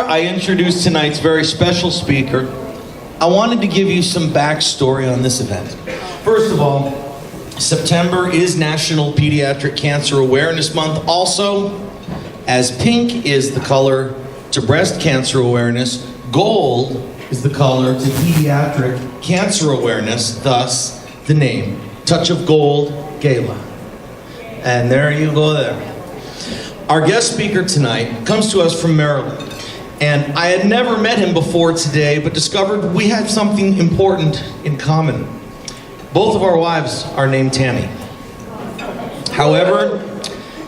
I introduce tonight's very special speaker, I wanted to give you some backstory on this event. First of all, September is National Pediatric Cancer Awareness Month. Also, as pink is the color to breast cancer awareness, gold is the color to pediatric cancer awareness, thus the name, Touch of Gold Gala. And there you go there. Our guest speaker tonight comes to us from Maryland. And I had never met him before today, but discovered we had something important in common. Both of our wives are named Tammy. However,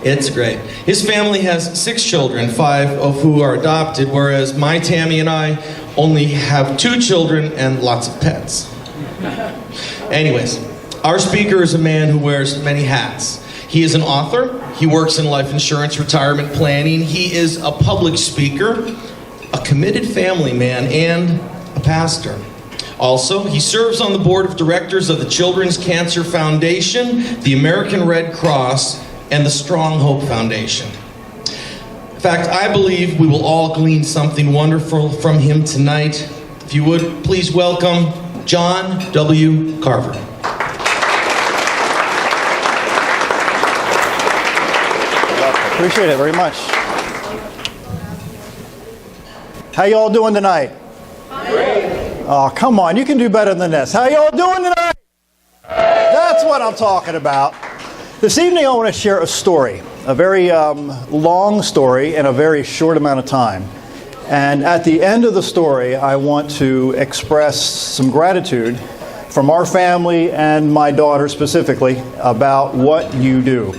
it's great. His family has 6 children, 5 of who are adopted, whereas my Tammy and I only have 2 children and lots of pets. Anyways, our speaker is a man who wears many hats. He is an author, he works in life insurance, retirement planning, he is a public speaker, a committed family man, and a pastor. Also, he serves on the board of directors of the Children's Cancer Foundation, the American Red Cross, and the Strong Hope Foundation. In fact, I believe we will all glean something wonderful from him tonight. If you would, please welcome John W. Carver. Appreciate it very much. How y'all doing tonight? Great. Oh, come on, you can do better than this. How y'all doing tonight? That's what I'm talking about. This evening I want to share a story, a very long story in a very short amount of time. And at the end of the story, I want to express some gratitude from our family and my daughter specifically about what you do.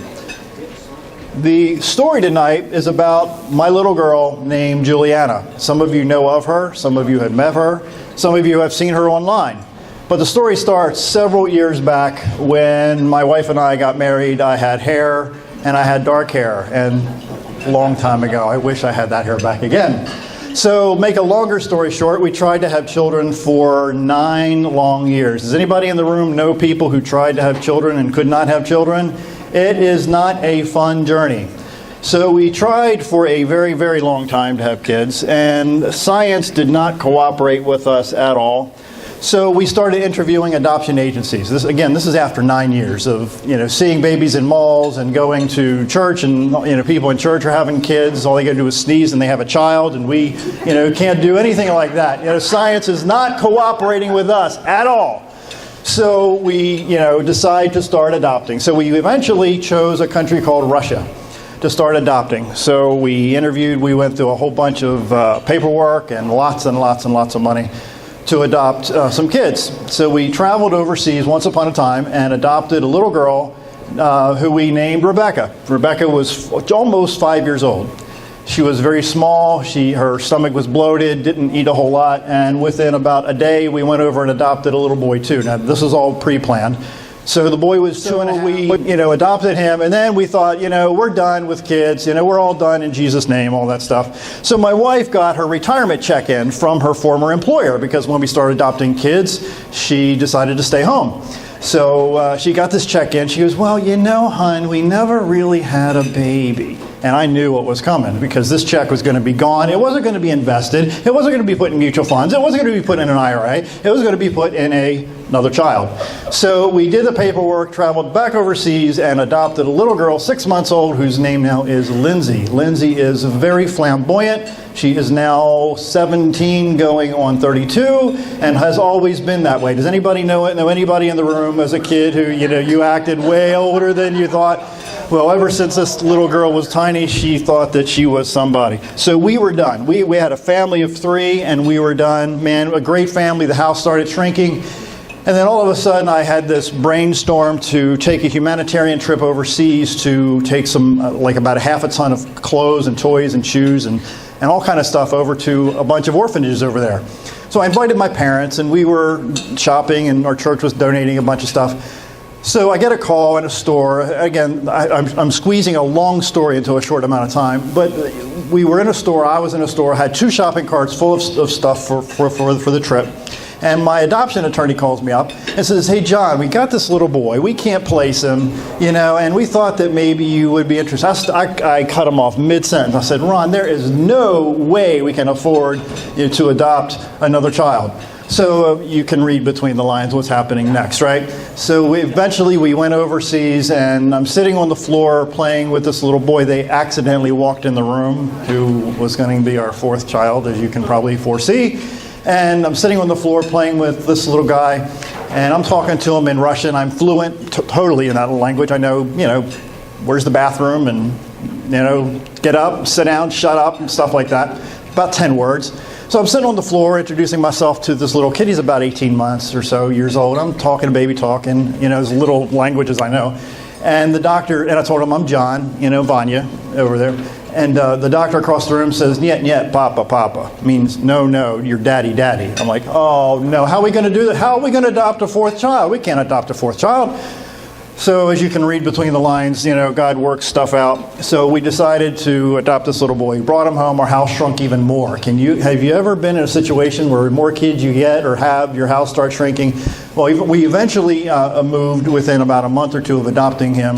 The story tonight is about my little girl named Juliana. Some of you know of her, some of you have met her, some of you have seen her online. But the story starts several years back when my wife and I got married. I had hair and I had dark hair, and a long time ago. I wish I had that hair back again. So make a longer story short, we tried to have children for 9 long years. Does anybody in the room know people who tried to have children and could not have children? It is not a fun journey. So we tried for a very, very long time to have kids, and science did not cooperate with us at all. So we started interviewing adoption agencies. This is after 9 years of seeing babies in malls and going to church, and people in church are having kids. All they got to do is sneeze and they have a child, and we can't do anything like that. Science is not cooperating with us at all. So we, decide to start adopting. So we eventually chose a country called Russia to start adopting. So we interviewed, we went through a whole bunch of paperwork and lots and lots and lots of money to adopt some kids. So we traveled overseas once upon a time and adopted a little girl who we named Rebecca. Rebecca was almost 5 years old. She was very small, her stomach was bloated, didn't eat a whole lot, and within about a day we went over and adopted a little boy too. Now this was all pre-planned. So the boy was 2.5. We adopted him, and then we thought, we're done with kids, we're all done in Jesus' name, all that stuff. So my wife got her retirement check in from her former employer, because when we started adopting kids, she decided to stay home. So she got this check in. She goes, well, hon, we never really had a baby. And I knew what was coming, because this check was going to be gone. It wasn't going to be invested. It wasn't going to be put in mutual funds. It wasn't going to be put in an IRA. It was going to be put in another child. So we did the paperwork, traveled back overseas, and adopted a little girl, 6 months old, whose name now is Lindsay. Lindsay is very flamboyant. She is now 17 going on 32 and has always been that way. Does anybody know anybody in the room as a kid who, you acted way older than you thought? Well, ever since this little girl was tiny, she thought that she was somebody. So we were done. We had a family of 3 and we were done. Man, a great family. The house started shrinking. And then all of a sudden I had this brainstorm to take a humanitarian trip overseas to take some, about a half a ton of clothes and toys and shoes and all kind of stuff over to a bunch of orphanages over there. So I invited my parents, and we were shopping, and our church was donating a bunch of stuff. So I get a call in a store. Again, I'm squeezing a long story into a short amount of time, but we were in a store, I was in a store, had 2 shopping carts full of stuff for the trip. And my adoption attorney calls me up and says, hey, John, we got this little boy. We can't place him, and we thought that maybe you would be interested. I cut him off mid-sentence. I said, Ron, there is no way we can afford to adopt another child. So you can read between the lines what's happening next, right? So eventually we went overseas, and I'm sitting on the floor playing with this little boy. They accidentally walked in the room, who was going to be our fourth child, as you can probably foresee. And I'm sitting on the floor playing with this little guy, and I'm talking to him in Russian. I'm fluent totally in that language. I know, where's the bathroom, and, get up, sit down, shut up, and stuff like that. About 10 words. So I'm sitting on the floor introducing myself to this little kid. He's about 18 months or so years old. I'm talking baby talk, and, as little languages I know. And the doctor, and I told him I'm John, Vanya over there. And the doctor across the room says, "Niet, papa, papa." Means, no, you're daddy. I'm like, oh, no, how are we going to do that? How are we going to adopt a fourth child? We can't adopt a fourth child. So as you can read between the lines, God works stuff out. So we decided to adopt this little boy. We brought him home. Our house shrunk even more. Have you ever been in a situation where the more kids you get or have, your house starts shrinking? Well, we eventually moved within about a month or two of adopting him.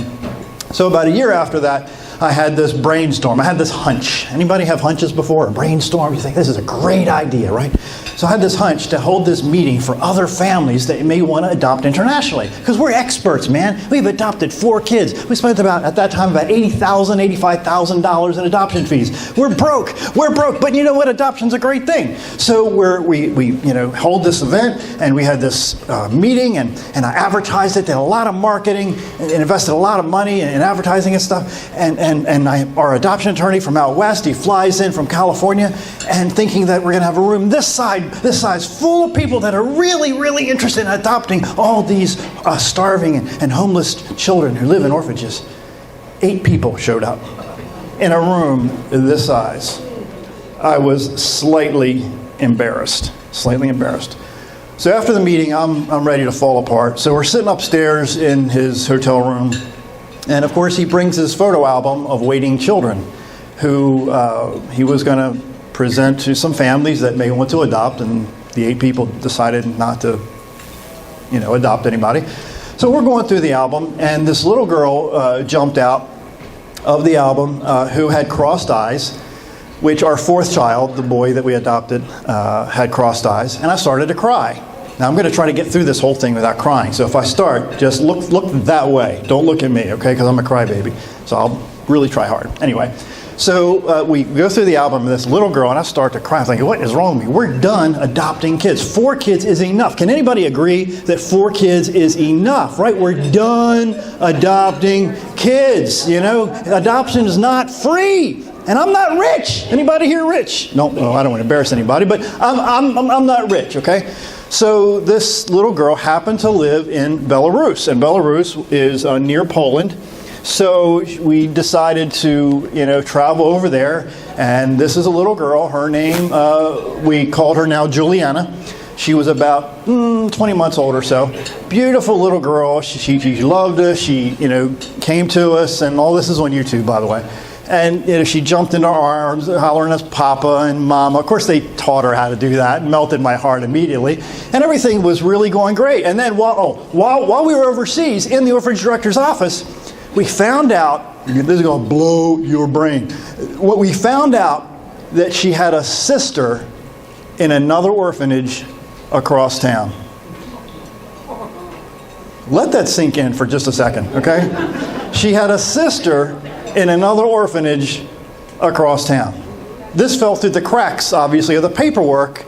So about a year after that, I had this brainstorm. I had this hunch. Anybody have hunches before? A brainstorm? You think, this is a great idea, right? So I had this hunch to hold this meeting for other families that may want to adopt internationally. Because we're experts, man. We've adopted 4 kids. We spent at that time, about $80,000, $85,000 in adoption fees. We're broke. But you know what? Adoption's a great thing. So we hold this event, and we had this meeting, and I advertised it, did a lot of marketing, and invested a lot of money in advertising and stuff. Our adoption attorney from out west, he flies in from California, and thinking that we're going to have a room this size full of people that are really, really interested in adopting all these starving and homeless children who live in orphanages. 8 people showed up in a room this size. I was slightly embarrassed. So after the meeting, I'm ready to fall apart. So we're sitting upstairs in his hotel room. And of course, he brings his photo album of waiting children who he was going to present to some families that may want to adopt, and the 8 people decided not to, adopt anybody. So we're going through the album, and this little girl jumped out of the album who had crossed eyes, which our 4th child, the boy that we adopted, had crossed eyes, and I started to cry. Now, I'm going to try to get through this whole thing without crying. So if I start, just look that way. Don't look at me, okay? Because I'm a crybaby. So I'll really try hard. Anyway, so we go through the album of this little girl, and I start to cry. I'm thinking, what is wrong with me? We're done adopting kids. 4 kids is enough. Can anybody agree that 4 kids is enough, right? We're done adopting kids. Adoption is not free. And I'm not rich. Anybody here rich? No, I don't want to embarrass anybody, but I'm not rich, okay? So this little girl happened to live in Belarus, and Belarus is near Poland. So we decided to, travel over there, and this is a little girl. Her name, we called her now Juliana. She was about 20 months old or so. Beautiful little girl. She loved us. She, came to us, and all this is on YouTube, by the way. And she jumped into our arms, hollering us Papa and Mama. Of course, they taught her how to do that. It melted my heart immediately. And everything was really going great. And then while we were overseas in the orphanage director's office, we found out, this is going to blow your brain. What we found out that she had a sister in another orphanage across town. Let that sink in for just a second, okay? She had a sister in another orphanage across town. This fell through the cracks, obviously, of the paperwork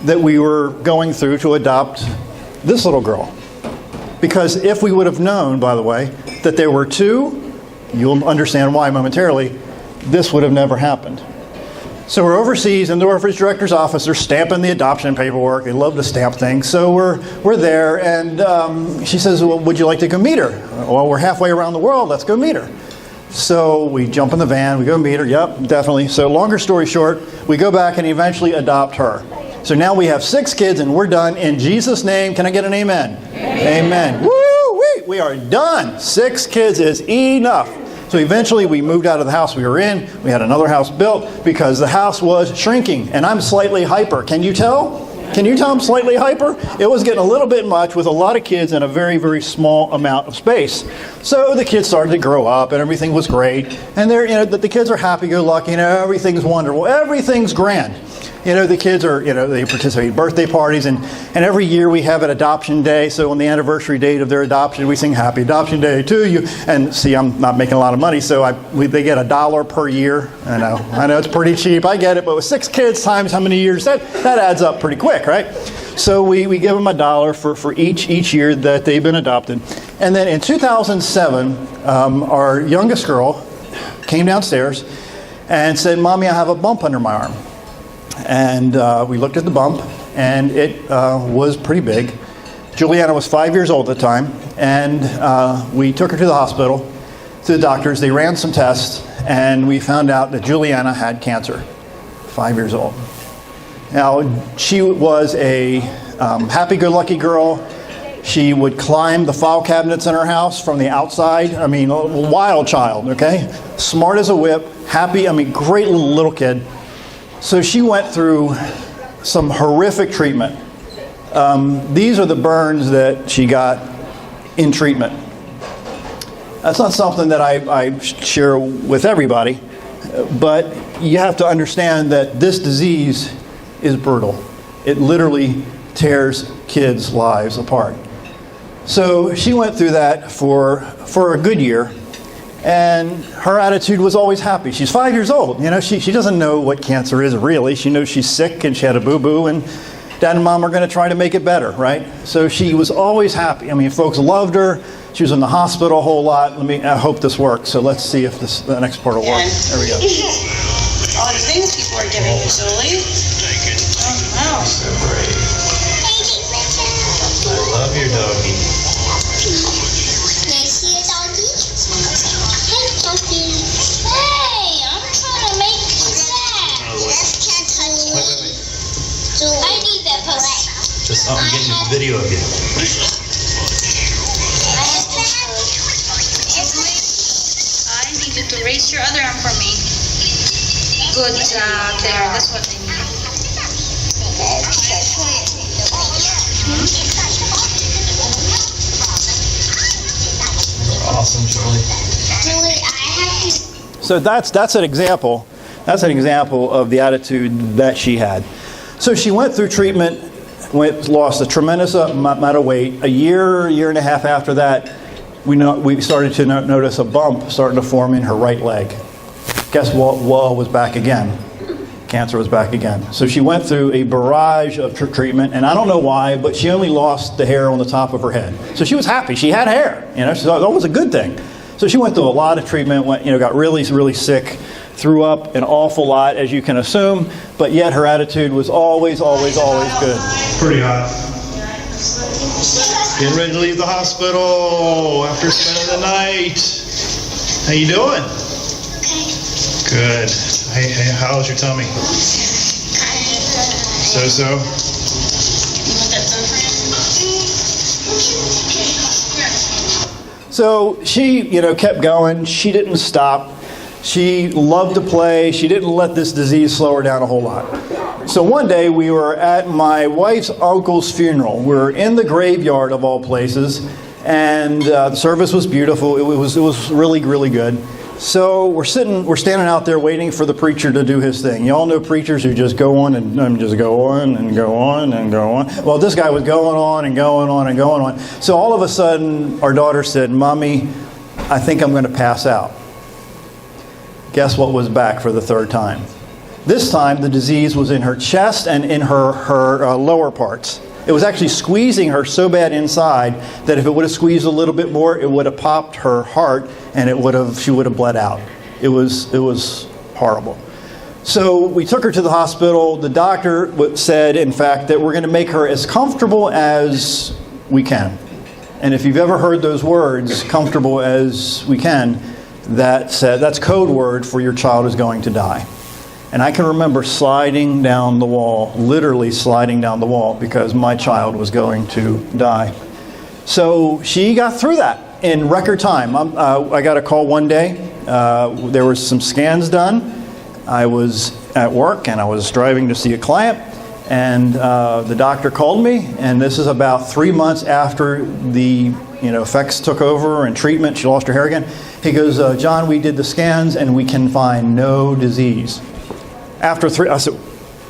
that we were going through to adopt this little girl. Because if we would have known, by the way, that there were 2, you'll understand why momentarily, this would have never happened. So we're overseas in the orphanage director's office. They're stamping the adoption paperwork. They love to stamp things. So we're there, and she says, well, would you like to go meet her? Well, we're halfway around the world. Let's go meet her. So we jump in the van, we go meet her. Yep, definitely. So longer story short, we go back and eventually adopt her. So now we have 6 kids, and we're done. In Jesus' name, can I get an amen? Amen. Woo! We are done. 6 kids is enough. So eventually we moved out of the house we were in. We had another house built because the house was shrinking, and I'm slightly hyper. Can you tell? Can you tell I'm slightly hyper? It was getting a little bit much with a lot of kids in a very, very small amount of space. So the kids started to grow up and everything was great. And the kids are happy-go-lucky, everything's wonderful, everything's grand. The kids are, they participate in birthday parties, and every year we have an adoption day. So on the anniversary date of their adoption, we sing Happy Adoption Day to you. And see, I'm not making a lot of money, so they get $1 per year. I know it's pretty cheap, I get it, but with 6 kids times how many years, that adds up pretty quick, right? So we give them $1 for each year that they've been adopted. And then in 2007, our youngest girl came downstairs and said, "Mommy, I have a bump under my arm." And we looked at the bump, and it was pretty big. Juliana was 5 years old at the time, and we took her to the hospital, to the doctors. They ran some tests, and we found out that Juliana had cancer, 5 years old. Now, she was a happy-go-lucky girl. She would climb the file cabinets in her house from the outside. A wild child, okay? Smart as a whip, happy, great little kid. So she went through some horrific treatment. These are the burns that she got in treatment. That's not something that I share with everybody, but you have to understand that this disease is brutal. It literally tears kids' lives apart. So she went through that for a good year. And her attitude was always happy. She's 5 years old. She doesn't know what cancer is really. She knows she's sick and she had a boo-boo, and Dad and Mom are going to try to make it better, right? So she was always happy. Folks loved her. She was in the hospital a whole lot. I hope this works. So let's see if the next part will work. There we go. All the things people are giving you, Julie. Oh, wow. I love your doggy. Hey, I'm trying to make that. I need that puppy. I'm getting a video of you. I need you to raise your other arm for me. Good job there. That's what I need. Awesome, Julie. So that's an example. That's an example of the attitude that she had. So she went through treatment, lost a tremendous amount of weight. A year and a half after that, we started to notice a bump starting to form in her right leg. Guess what? Was back again. Cancer was back again. So she went through a barrage of treatment, and I don't know why, but she only lost the hair on the top of her head. So she was happy. She had hair. She thought that was a good thing. So she went through a lot of treatment, got really, really sick, threw up an awful lot, as you can assume, but yet her attitude was always, always, always good. Pretty hot. Getting ready to leave the hospital after spending the night. How you doing? Good. Hey, how's your tummy? So? So she, kept going. She didn't stop. She loved to play. She didn't let this disease slow her down a whole lot. So one day we were at my wife's uncle's funeral. We were in the graveyard of all places, and the service was beautiful. It was really, really good. So we're standing out there waiting for the preacher to do his thing. You all know preachers who just go on and just go on and go on and go on. Well, this guy was going on and going on and going on. So all of a sudden, our daughter said, "Mommy, I think I'm going to pass out." Guess what was back for the third time? This time, the disease was in her chest and in her lower parts. It was actually squeezing her so bad inside that if it would have squeezed a little bit more, it would have popped her heart and she would have bled out. It was horrible. So we took her to the hospital. The doctor said, in fact, that we're going to make her as comfortable as we can. And if you've ever heard those words, comfortable as we can, that's code word for your child is going to die. And I can remember sliding down the wall, literally sliding down the wall, because my child was going to die. So she got through that in record time. I got a call one day. There were some scans done. I was at work and I was driving to see a client. And the doctor called me, and this is about 3 months after the effects took over and treatment. She lost her hair again. He goes, John, we did the scans, and we can find no disease. After 3, I said,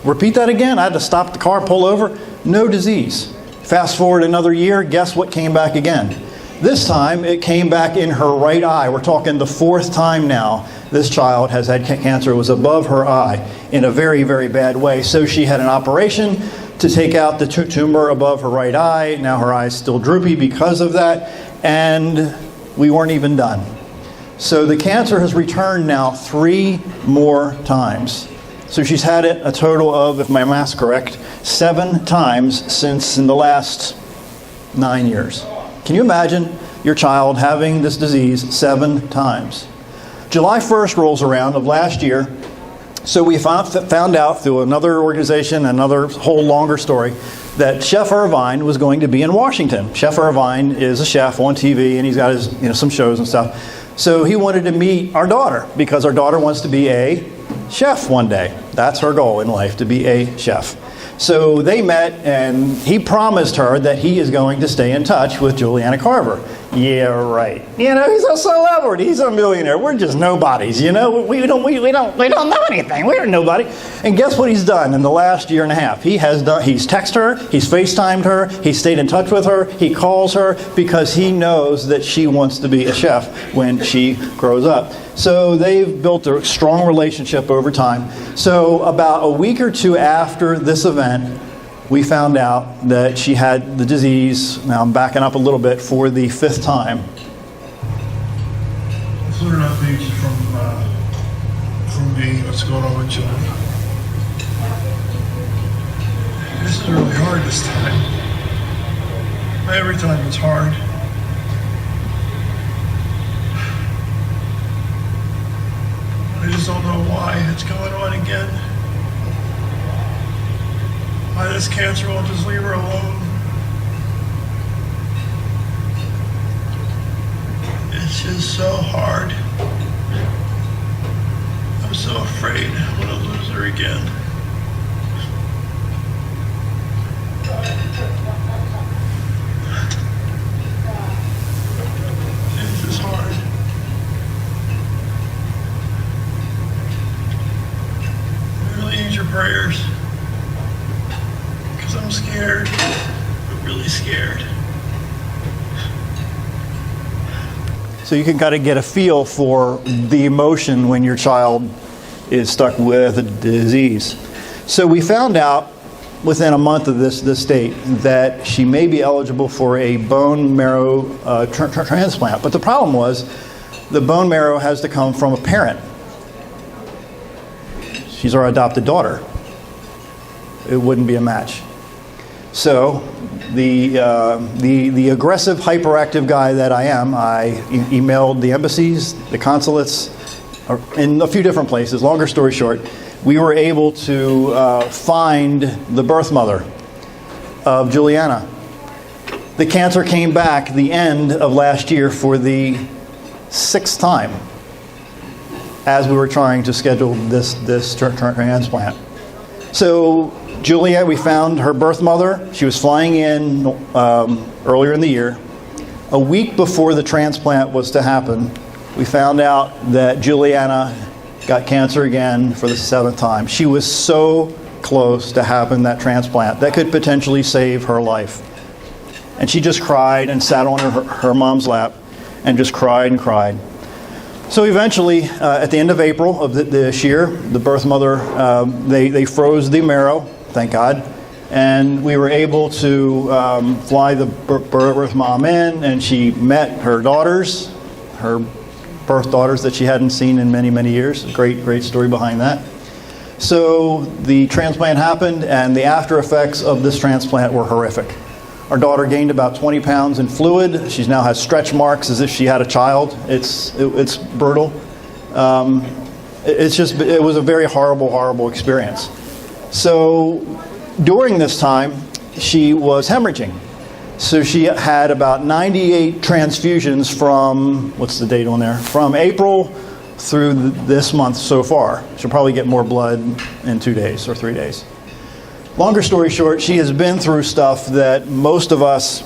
repeat that again? I had to stop the car, pull over. No disease. Fast forward another year, guess what came back again? This time, it came back in her right eye. We're talking the 4th time now this child has had cancer. It was above her eye in a very, very bad way. So she had an operation to take out the tumor above her right eye. Now her eye is still droopy because of that. And we weren't even done. So the cancer has returned now 3 more times. So she's had it a total of, if my math's correct, 7 times since in the last 9 years. Can you imagine your child having this disease 7 times? July 1st rolls around of last year, so we found out through another organization, another whole longer story, that Chef Irvine was going to be in Washington. Chef Irvine is a chef on TV, and he's got his some shows and stuff. So he wanted to meet our daughter, because our daughter wants to be a chef one day. That's her goal in life, to be a chef. So they met, and he promised her that he is going to stay in touch with Juliana Carver. Yeah, right. He's a celebrity. He's a millionaire. We're just nobodies. We don't know anything. We're nobody. And guess what he's done in the last year and a half? He's texted her. He's FaceTimed her. He's stayed in touch with her. He calls her because he knows that she wants to be a chef when she grows up. So they've built a strong relationship over time. So about a week or 2 after this event, we found out that she had the disease. Now I'm backing up a little bit, for the 5th time. Let's learn our things from me. What's going on with John? This is really hard this time. Every time it's hard. I just don't know why it's going on again. Why this cancer won't just leave her alone. It's just so hard. I'm so afraid I'm gonna lose her again. It's just hard. I really need your prayers. Because I'm scared. I'm really scared. So you can kind of get a feel for the emotion when your child is stuck with a disease. So we found out within a month of this date that she may be eligible for a bone marrow transplant. But the problem was the bone marrow has to come from a parent. She's our adopted daughter. It wouldn't be a match. So the aggressive, hyperactive guy that I am, I emailed the embassies, the consulates, in a few different places. Longer story short, we were able to find the birth mother of Juliana. The cancer came back the end of last year for the 6th time as we were trying to schedule this transplant. So Juliet, we found her birth mother. She was flying in earlier in the year. A week before the transplant was to happen, we found out that Juliana got cancer again for the 7th time. She was so close to having that transplant that could potentially save her life. And she just cried and sat on her mom's lap and just cried and cried. So eventually, at the end of April of this year, the birth mother, they froze the marrow, thank God, and we were able to fly the birth mom in, and she met her daughters, her birth daughters that she hadn't seen in many, many years. Great story behind that. So the transplant happened, and the after effects of this transplant were horrific. Our daughter gained about 20 pounds in fluid. She now has stretch marks as if she had a child. It's brutal. It was a very horrible experience. So during this time, she was hemorrhaging. So she had about 98 transfusions from, what's the date on there? From April through this month so far. She'll probably get more blood in 2 days or 3 days. Longer story short, she has been through stuff that most of us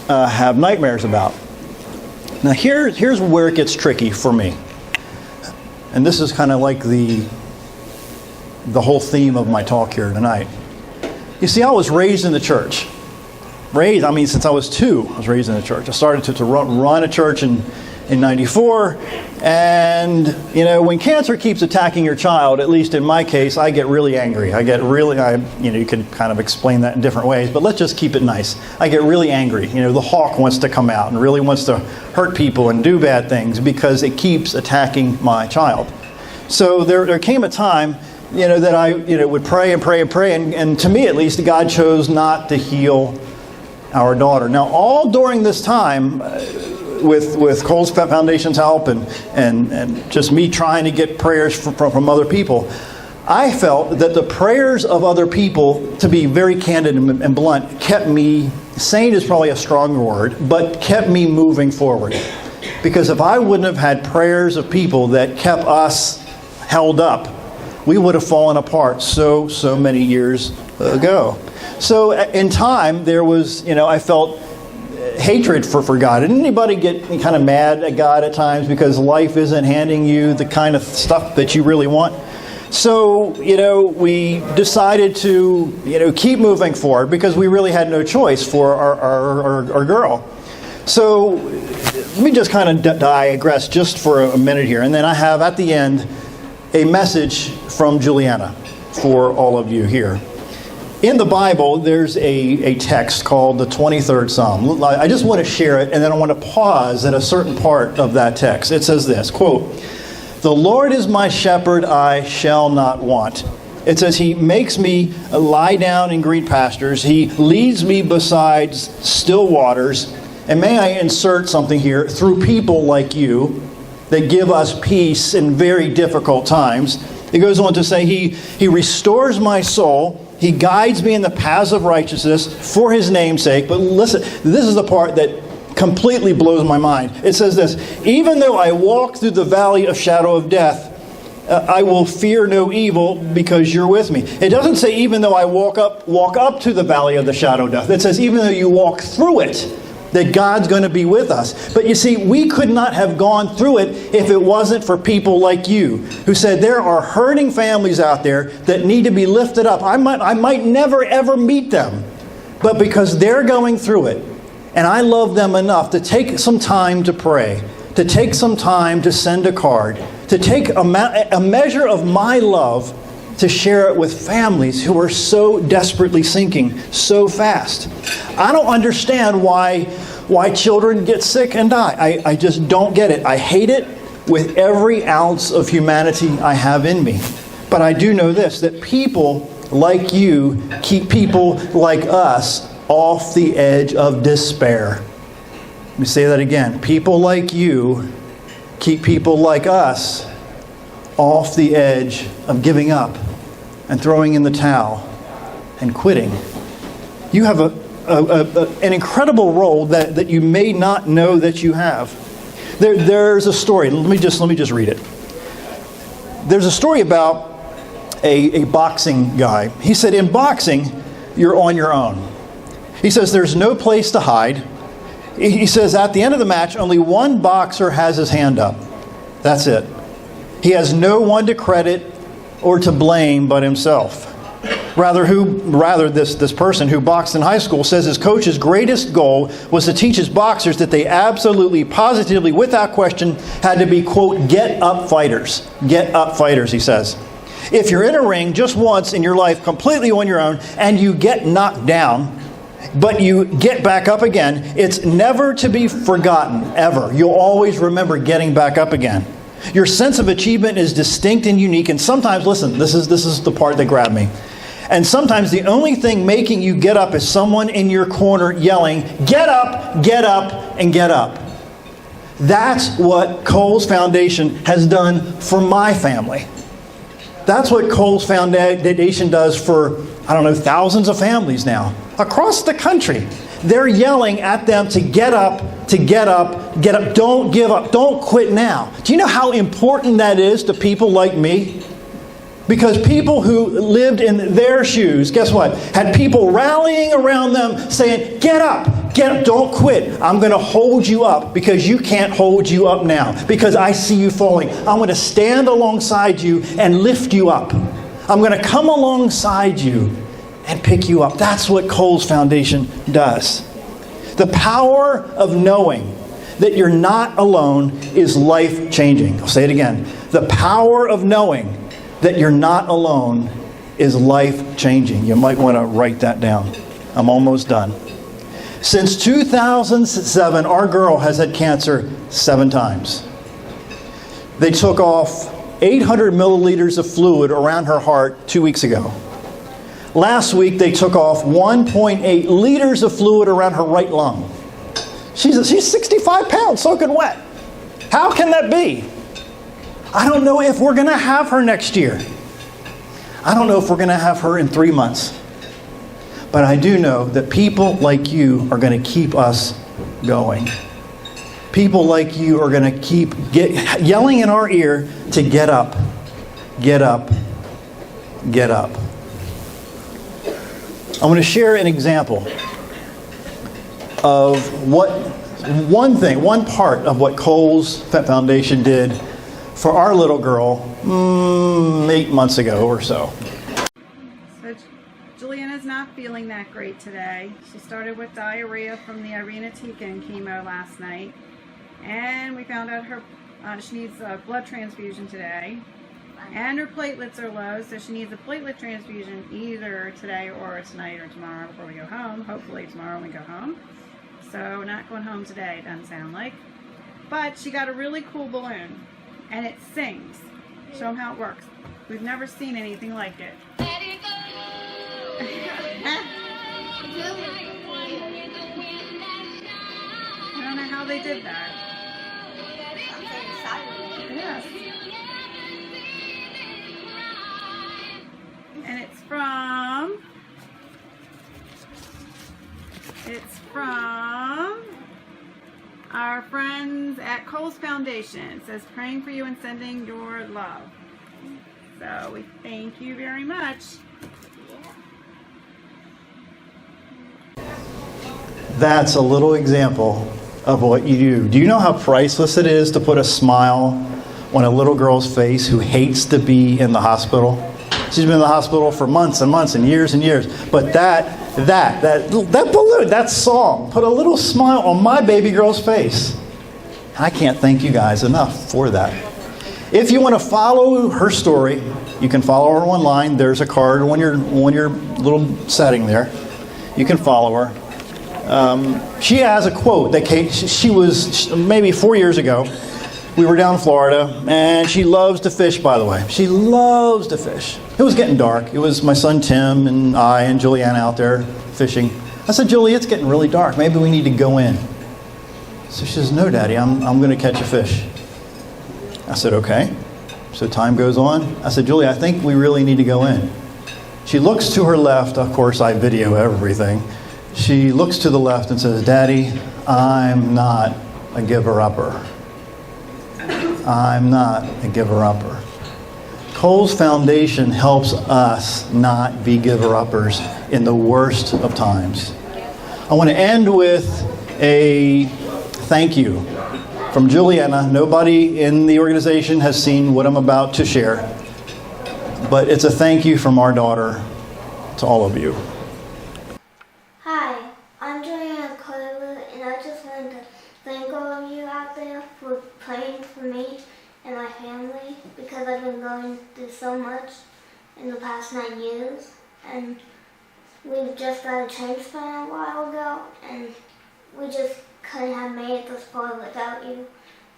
have nightmares about. Now here's where it gets tricky for me. And this is kind of like the whole theme of my talk here tonight. You see, I was raised in the church. Since I was 2, I was raised in the church. I started to run a church in 94. And, when cancer keeps attacking your child, at least in my case, I get really angry. You can kind of explain that in different ways, but let's just keep it nice. I get really angry. The hawk wants to come out and really wants to hurt people and do bad things because it keeps attacking my child. So there came a time, that I, would pray and pray and pray, and to me at least, God chose not to heal our daughter. Now, all during this time, with Cole's Foundation's help and just me trying to get prayers from other people, I felt that the prayers of other people, to be very candid and blunt, kept me, sane is probably a strong word, but kept me moving forward. Because if I wouldn't have had prayers of people that kept us held up, we would have fallen apart so many years ago. So in time, there was, I felt hatred for God. Did anybody get kind of mad at God at times because life isn't handing you the kind of stuff that you really want? So, we decided to, keep moving forward because we really had no choice for our girl. So let me just kind of digress just for a minute here. And then I have at the end a message from Juliana for all of you here. In the Bible, there's a text called the 23rd Psalm. I just want to share it, and then I want to pause at a certain part of that text. It says this, quote, "The Lord is my shepherd, I shall not want." It says, He makes me lie down in green pastures. He leads me beside still waters. And may I insert something here, through people like you that give us peace in very difficult times. It goes on to say, He restores my soul. He guides me in the paths of righteousness for His name's sake. But listen, this is the part that completely blows my mind. It says this, "Even though I walk through the valley of shadow of death, I will fear no evil because you're with me." It doesn't say even though I walk up to the valley of the shadow of death. It says even though you walk through it, that God's going to be with us. But you see, we could not have gone through it if it wasn't for people like you who said there are hurting families out there that need to be lifted up. I might never ever meet them, but because they're going through it, and I love them enough to take some time to pray, to take some time to send a card, to take a measure of my love to share it with families who are so desperately sinking so fast. I don't understand why children get sick and die. I just don't get it. I hate it with every ounce of humanity I have in me. But I do know this, that people like you keep people like us off the edge of despair. Let me say that again. People like you keep people like us off the edge of giving up and throwing in the towel and quitting. You have an incredible role that you may not know that you have. There's a story. Let me just read it. There's a story about a boxing guy. He said, in boxing, you're on your own. He says there's no place to hide. He says at the end of the match, only one boxer has his hand up. That's it. He has no one to credit or to blame but himself. Rather, this person who boxed in high school says his coach's greatest goal was to teach his boxers that they absolutely, positively, without question, had to be, quote, get up fighters. Get up fighters, he says. If you're in a ring just once in your life completely on your own and you get knocked down, but you get back up again, it's never to be forgotten, ever. You'll always remember getting back up again. Your sense of achievement is distinct and unique, and sometimes, listen, this is the part that grabbed me. And sometimes the only thing making you get up is someone in your corner yelling, get up, and get up. That's what Cole's Foundation has done for my family. That's what Cole's Foundation does for, thousands of families now across the country. They're yelling at them to get up, get up. Don't give up. Don't quit now. Do you know how important that is to people like me? Because people who lived in their shoes, guess what? Had people rallying around them saying, get up, don't quit. I'm going to hold you up because you can't hold you up now. Because I see you falling. I'm going to stand alongside you and lift you up. I'm going to come alongside you and pick you up. That's what Cole's Foundation does. The power of knowing that you're not alone is life-changing. I'll say it again. The power of knowing that you're not alone is life-changing. You might want to write that down. I'm almost done. Since 2007, our girl has had cancer 7 times. They took off 800 milliliters of fluid around her heart 2 weeks ago. Last week, they took off 1.8 liters of fluid around her right lung. She's 65 pounds, soaking wet. How can that be? I don't know if we're going to have her next year. I don't know if we're going to have her in 3 months. But I do know that people like you are going to keep us going. People like you are going to keep yelling in our ear to get up, get up, get up. I'm going to share an example of one part of what Cole's Foundation did for our little girl 8 months ago or so. So Juliana's not feeling that great today. She started with diarrhea from the irinotecan chemo last night, and we found out she needs a blood transfusion today, and her platelets are low, so she needs a platelet transfusion either today or tonight or tomorrow before we go home. Hopefully tomorrow when we go home. So not going home today, doesn't sound like. But she got a really cool balloon, and it sings. Show them how it works. We've never seen anything like it. I don't know how they did that. Yes. And it's from our friends at Cole's Foundation. It says, praying for you and sending your love. So we thank you very much. That's a little example of what you do. Do you know how priceless it is to put a smile on a little girl's face who hates to be in the hospital? She's been in the hospital for months and months and years. But that balloon, that song, put a little smile on my baby girl's face. I can't thank you guys enough for that. If you want to follow her story, you can follow her online. There's a card on your little setting there. You can follow her. She has a quote that she was maybe 4 years ago. We were down in Florida, and she loves to fish, by the way. She loves to fish. It was getting dark. It was my son Tim and I and Juliana out there fishing. I said, Julie, it's getting really dark. Maybe we need to go in. So she says, no, Daddy, I'm going to catch a fish. I said, okay. So time goes on. I said, Julie, I think we really need to go in. She looks to her left. Of course, I video everything. She looks to the left and says, Daddy, I'm not a giver-upper. I'm not a giver-upper. Cole's Foundation helps us not be giver-uppers in the worst of times. I want to end with a thank you from Juliana. Nobody in the organization has seen what I'm about to share, but it's a thank you from our daughter to all of you. Hi, I'm Juliana Carver, and I just wanted to thank all of you out there for praying for me and my family, because I've been going through so much in the past 9 years, and we've just got a transplant a while ago, and we just couldn't have made it this far without you.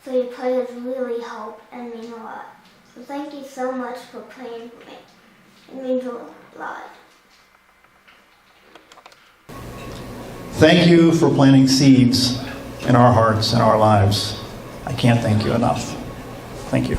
So your prayers really help and mean a lot. So thank you so much for praying for me. It means a lot. Thank you for planting seeds in our hearts and our lives. I can't thank you enough. Thank you.